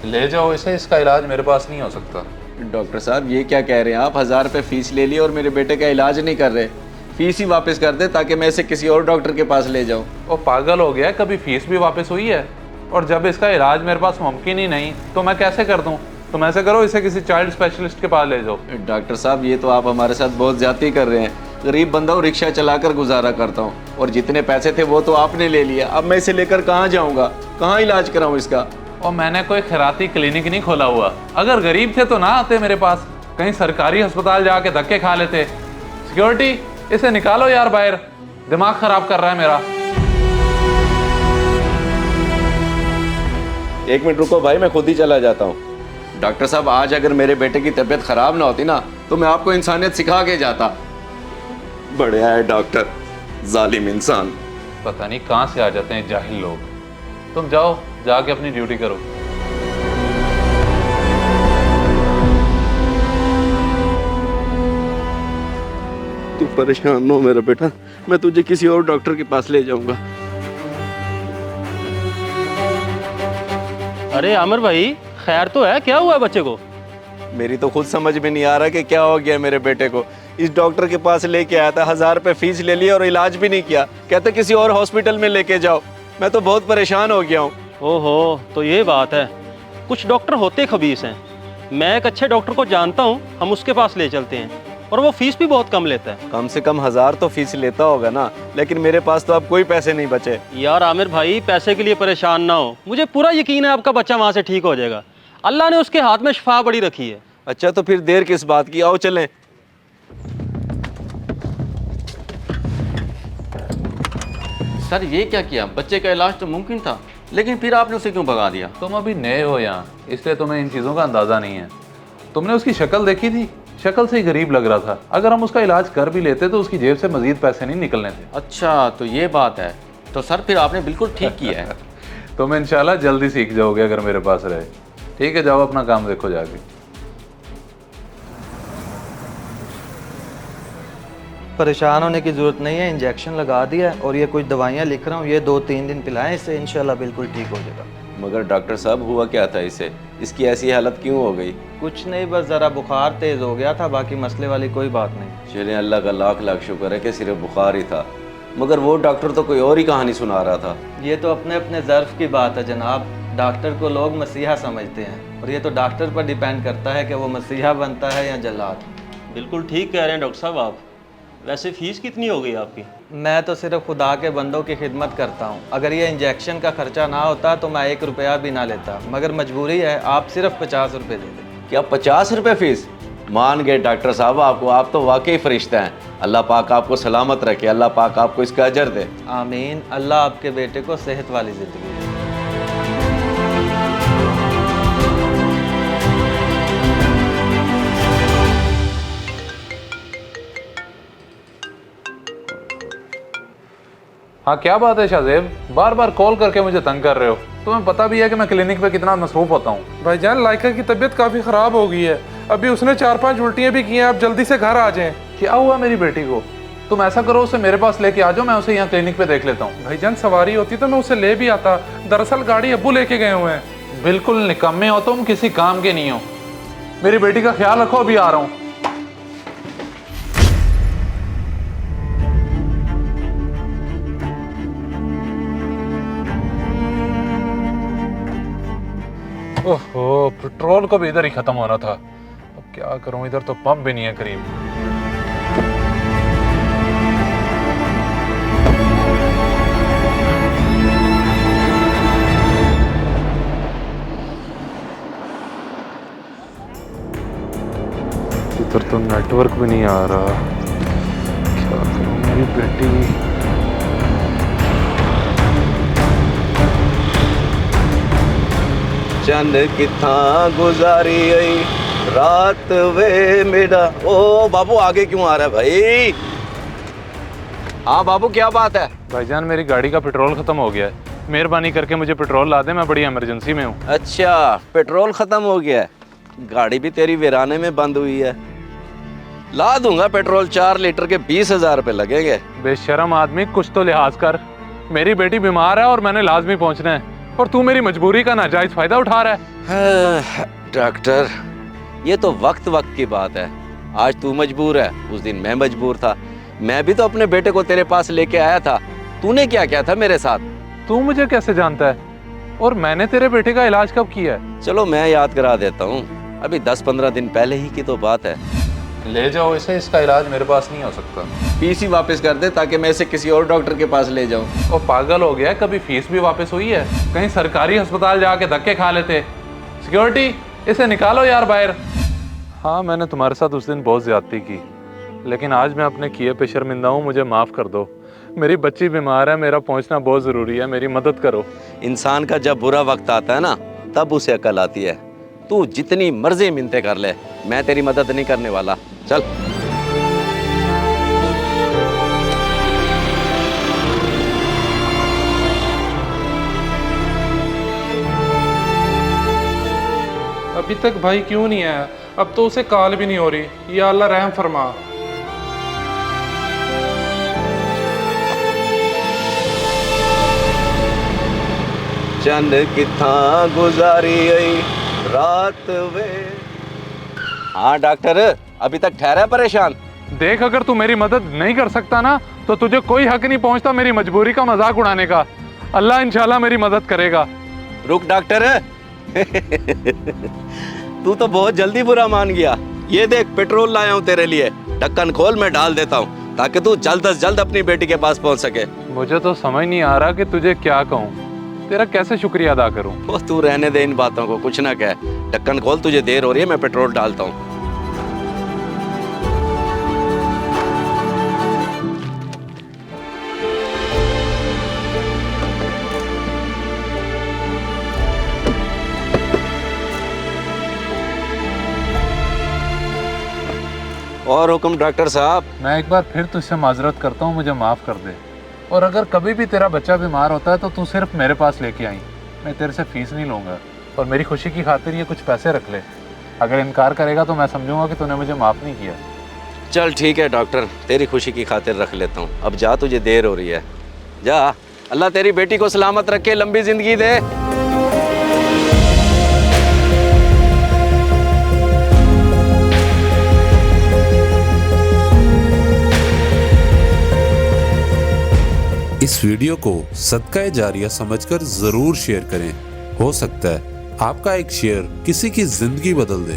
ले जाओ इसे, इसका इलाज मेरे पास नहीं हो सकता। डॉक्टर साहब ये क्या कह रहे हैं आप? 1000 रुपये फीस ले ली और मेरे बेटे का इलाज नहीं कर रहे। फीस ही वापस कर दे ताकि मैं इसे किसी और डॉक्टर के पास ले जाऊं। वो पागल हो गया, कभी फीस भी वापस हुई है? और जब इसका इलाज मेरे पास मुमकिन ही नहीं तो मैं कैसे कर दूं? तुम ऐसे करो, इसे किसी चाइल्ड स्पेशलिस्ट के पास ले जाओ। डॉक्टर साहब ये तो आप हमारे साथ बहुत ज्यादती कर रहे हैं। गरीब बंदा हूँ, रिक्शा चलाकर गुजारा करता हूँ और जितने पैसे थे वो तो आपने ले लिया। अब मैं इसे लेकर कहाँ जाऊँगा, कहाँ इलाज कराऊँ इसका? और मैंने कोई खैराती क्लिनिक नहीं खोला हुआ। अगर गरीब थे तो ना आते मेरे पास, कहीं सरकारी अस्पताल जाके धक्के खा लेते। सिक्योरिटी, इसे निकालो यार बाहर, दिमाग खराब कर रहा है मेरा। 1 मिनट रुको भाई, मैं खुद ही चला जाता हूँ। डॉक्टर साहब आज अगर मेरे बेटे की तबीयत खराब ना होती ना तो मैं आपको इंसानियत सिखा के जाता। बढ़िया है डॉक्टर, जालिम इंसान। पता नहीं कहाँ से आ जाते हैं जाहिल लोग। तुम जाओ, जाके अपनी ड्यूटी करो। तू परेशान हो मेरा बेटा, मैं तुझे किसी और डॉक्टर के पास ले जाऊंगा। अरे आमिर भाई, खैर तो है? क्या हुआ है बच्चे को? मेरी तो खुद समझ में नहीं आ रहा कि क्या हो गया मेरे बेटे को। इस डॉक्टर के पास लेके आया था, 1000 रुपये फीस ले लिया और इलाज भी नहीं किया। कहते किसी और हॉस्पिटल में लेके जाओ। मैं तो बहुत परेशान हो गया हूँ। ओहो, तो ये बात है। कुछ डॉक्टर होते खबीस हैं। मैं एक अच्छे डॉक्टर को जानता हूँ, हम उसके पास ले चलते हैं और वो फीस भी बहुत कम लेता है। कम से कम 1000 तो फीस लेता होगा ना, लेकिन मेरे पास तो अब कोई पैसे नहीं बचे। यार आमिर भाई, पैसे के लिए परेशान ना हो, मुझे पूरा यकीन है आपका बच्चा वहाँ से ठीक हो जाएगा। अल्लाह ने उसके हाथ में शिफा बड़ी रखी है। अच्छा तो फिर देर किस बात की, आओ चलें। सर ये क्या किया? बच्चे का इलाज तो मुमकिन था, लेकिन फिर आपने उसे क्यों भगा दिया? तुम अभी नए हो यहाँ, इसलिए तुम्हें इन चीज़ों का अंदाज़ा नहीं है। तुमने उसकी शक्ल देखी थी? शक्ल से ही गरीब लग रहा था। अगर हम उसका इलाज कर भी लेते तो उसकी जेब से मजीद पैसे नहीं निकलने थे। अच्छा तो ये बात है। तो सर फिर आपने बिल्कुल ठीक किया है। तुम इंशाल्लाह जल्दी सीख जाओगे अगर मेरे पास रहे। ठीक है, जाओ अपना काम देखो जाके। परेशान होने की ज़रूरत नहीं है, इंजेक्शन लगा दिया है और ये कुछ दवाइयाँ लिख रहा हूँ, ये 2-3 दिन पिलाएं, इससे इंशाल्लाह बिल्कुल ठीक हो जाएगा। मगर डॉक्टर साहब हुआ क्या था इसे? इसकी ऐसी हालत क्यों हो गई? कुछ नहीं, बस ज़रा बुखार तेज़ हो गया था, बाकी मसले वाली कोई बात नहीं। चलिए अल्लाह का लाख लाख शुक्र है कि सिर्फ बुखार ही था। मगर वो डॉक्टर तो कोई और ही कहानी सुना रहा था। ये तो अपने अपने ज़र्फ़ की बात है जनाब। डॉक्टर को लोग मसीहा समझते हैं और ये तो डॉक्टर पर डिपेंड करता है कि वो मसीहा बनता है या जल्लाद। बिल्कुल ठीक कह रहे हैं डॉक्टर साहब आप। वैसे फ़ीस कितनी हो गई आपकी? मैं तो सिर्फ खुदा के बंदों की खिदमत करता हूँ। अगर ये इंजेक्शन का खर्चा ना होता तो मैं 1 रुपया भी ना लेता, मगर मजबूरी है, आप सिर्फ 50 रुपये दे दें। क्या 50 रुपये फीस? मान गए डॉक्टर साहब आपको, आप तो वाकई फरिश्ता हैं। अल्लाह पाक आपको सलामत रखे, अल्लाह पाक आपको इसका अजर दे। आमीन। अल्लाह आपके बेटे को सेहत वाली ज़िंदगी दे। हाँ क्या बात है शाहजेब, बार बार कॉल करके मुझे तंग कर रहे हो? तुम्हें पता भी है कि मैं क्लिनिक पे कितना मसरूफ होता हूँ। भाईजान लाइका की तबीयत काफ़ी ख़राब हो गई है, अभी उसने 4-5 उल्टियाँ भी की हैं। आप जल्दी से घर आ जाएं। क्या हुआ मेरी बेटी को? तुम ऐसा करो, उसे मेरे पास लेके आ जाओ, मैं उसे यहाँ क्लिनिक पे देख लेता हूँ। भाईजान सवारी होती तो मैं उसे ले भी आता, दरअसल गाड़ी अब्बू लेके गए हुए हैं। बिल्कुल निकम्मे हो तुम, किसी काम के नहीं हो। मेरी बेटी का ख्याल रखो, अभी आ रहा हूँ। ओहो, पेट्रोल को भी इधर ही खत्म होना था। अब क्या करूं, इधर तो पंप भी नहीं है करीब। इधर तो नेटवर्क भी नहीं आ रहा। क्या करूं, मेरी बेटी। चंद किथा गुजारी आई रात वे मेरा। ओ बाबू आगे क्यों आ रहा है भाई? हाँ बाबू क्या बात है? भाईजान मेरी गाड़ी का पेट्रोल खत्म हो गया है, मेहरबानी करके मुझे पेट्रोल ला दे, मैं बड़ी इमरजेंसी में हूँ। अच्छा पेट्रोल खत्म हो गया है, गाड़ी भी तेरी वीराने में बंद हुई है। ला दूंगा पेट्रोल, 4 लीटर के 20,000 रुपये लगेंगे। बेशरम आदमी, कुछ तो लिहाज कर। मेरी बेटी बीमार है और मैंने लाजमी पहुंचना है। और तू मेरी मजबूरी का नाजायज फायदा उठा रहा है। डॉक्टर, ये तो वक्त वक्त की बात है। आज तू मजबूर है, उस दिन मैं मजबूर था। मैं भी तो अपने बेटे को तेरे पास लेके आया था। तूने क्या किया था मेरे साथ? तू मुझे कैसे जानता है? और मैंने तेरे बेटे का इलाज कब किया है? चलो मैं याद करा देता हूँ। अभी 10-15 दिन पहले ही की तो बात है। ले जाओ इसे, इसका इलाज मेरे पास नहीं हो सकता। फीस ही वापस कर दे ताकि मैं इसे किसी और डॉक्टर के पास ले जाऊँ। वो पागल हो गया है, कभी फीस भी वापस हुई है? कहीं सरकारी अस्पताल जाके धक्के खा लेते। सिक्योरिटी, इसे निकालो यार बाहर। हाँ, मैंने तुम्हारे साथ उस दिन बहुत ज्यादती की, लेकिन आज मैं अपने किए पे शर्मिंदा हूँ। मुझे माफ़ कर दो। मेरी बच्ची बीमार है, मेरा पहुँचना बहुत ज़रूरी है, मेरी मदद करो। इंसान का जब बुरा वक्त आता है ना, तब उसे अकल आती है। तू जितनी मर्जी मिन्नतें कर ले, मैं तेरी मदद नहीं करने वाला। चल। अभी तक भाई क्यों नहीं आया? अब तो उसे कॉल भी नहीं हो रही। या अल्लाह रहम फरमा। चंद किथा गुजारी रात वे। हाँ डॉक्टर, अभी तक ठहरा परेशान? देख, अगर तू मेरी मदद नहीं कर सकता ना, तो तुझे कोई हक नहीं पहुंचता मेरी मजबूरी का मजाक उड़ाने का। अल्लाह इंशाल्लाह मेरी मदद करेगा। रुक डॉक्टर। तू तो बहुत जल्दी बुरा मान गया। ये देख, पेट्रोल लाया हूँ तेरे लिए। ढक्कन खोल, मैं डाल देता हूँ ताकि तू जल्द से जल्द अपनी बेटी के पास पहुँच सके। मुझे तो समझ नहीं आ रहा कि तुझे क्या कहूँ, तेरा कैसे शुक्रिया अदा करूँ। वो तू रहने दे इन बातों को, कुछ ना कह। ढक्कन खोल, तुझे देर हो रही है, मैं पेट्रोल डालता हूँ। और हुक्म डॉक्टर साहब। मैं एक बार फिर तुझसे माजरत करता हूँ, मुझे माफ़ कर दे। और अगर कभी भी तेरा बच्चा बीमार होता है तो तू सिर्फ मेरे पास लेके आई। मैं तेरे से फीस नहीं लूँगा, और मेरी खुशी की खातिर ये कुछ पैसे रख ले। अगर इनकार करेगा तो मैं समझूंगा कि तूने मुझे माफ़ नहीं किया। चल ठीक है डॉक्टर, तेरी खुशी की खातिर रख लेता हूँ। अब जा, तुझे देर हो रही है। जा। अल्लाह तेरी बेटी को सलामत रखे, लंबी जिंदगी दे। इस वीडियो को सदका जारिया समझकर जरूर शेयर करें। हो सकता है आपका एक शेयर किसी की जिंदगी बदल दे।